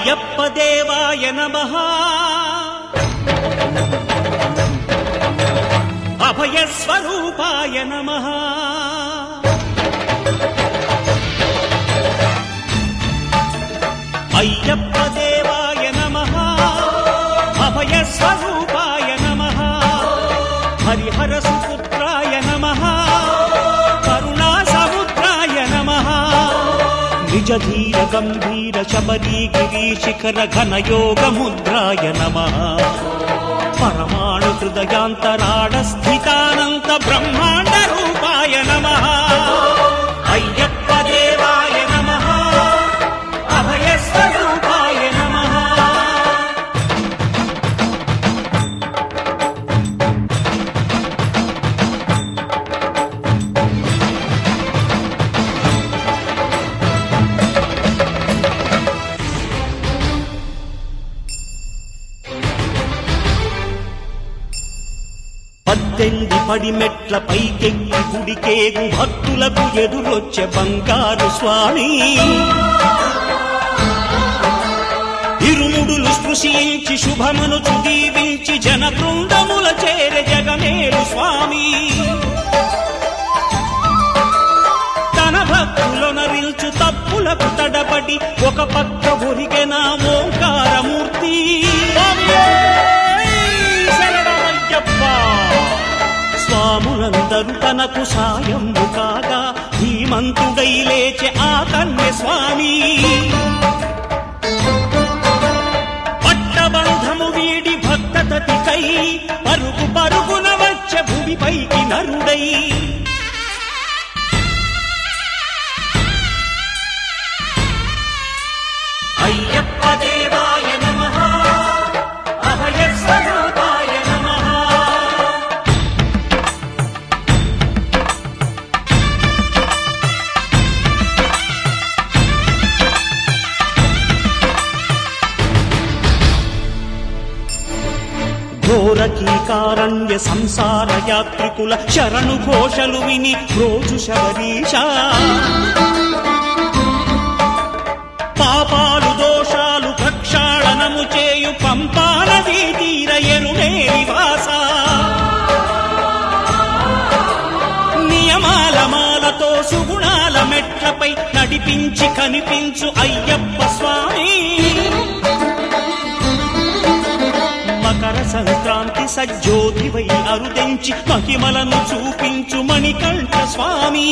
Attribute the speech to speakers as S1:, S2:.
S1: అయ్యప్ప దేవాయ నమః అభయ స్వరూపాయ నమః అయ్యప్ప దేవాయ నమః అభయ స్వరూపాయ నమః హరిహర సుపుత్రాయ నమః కరుణా సముద్రాయ నమః నిజ ధీర గంభీర శబరీ గిరి శిఖర ఘన యోగ ముద్రాయ నమః పరమాణు హృదయాంతరాళ స్థితానంత బ్రహ్మాండ రూపాయ నమః అయ్యప్ప దేవాయ నమః అభయ స్వరూపాయ నమః పద్దెంది పడిమెట్ల పైకెక్కి గుడికేగు భక్తులకు ఎదురొచ్చే బంగారు స్వామి ఇరుముడులు స్పృశించి శుభమనుచు దీవించి జన బృందముల చేరే జగమేలు స్వామి తన భక్తులొనరిల్చు తప్పులకు తడబడి ఒక పక్క ఒరిగెన ఓంకారమూర్తి స్వాములందరూ తనకు సాయము కాగా ధీమంతుడై లేచే ఆ కన్య స్వామి పట్టబంధము వీడి భక్తతతికై పరుగు పరుగున వచ్చే భూమిపైకి నరుడై అయ్యప్ప దేవాయ నమః అభయ స్వరూపాయ నమః ఘోరకీకారణ్య సంసార యాత్రికుల శరణు ఘోషలు విని రోజు శబరీష పాపాలు దోషాలు ప్రక్షాళనము చేయు పంపాల తీర ఎరుడే నివాస నియమాల మాలతో సుగుణాల మెట్లపై నడిపించి కనిపించు అయ్యప్ప స్వామి మకర సంక్రాంతి సజ్జోతివై అరుదెంచి మహిమలను చూపించు మణికంఠ స్వామి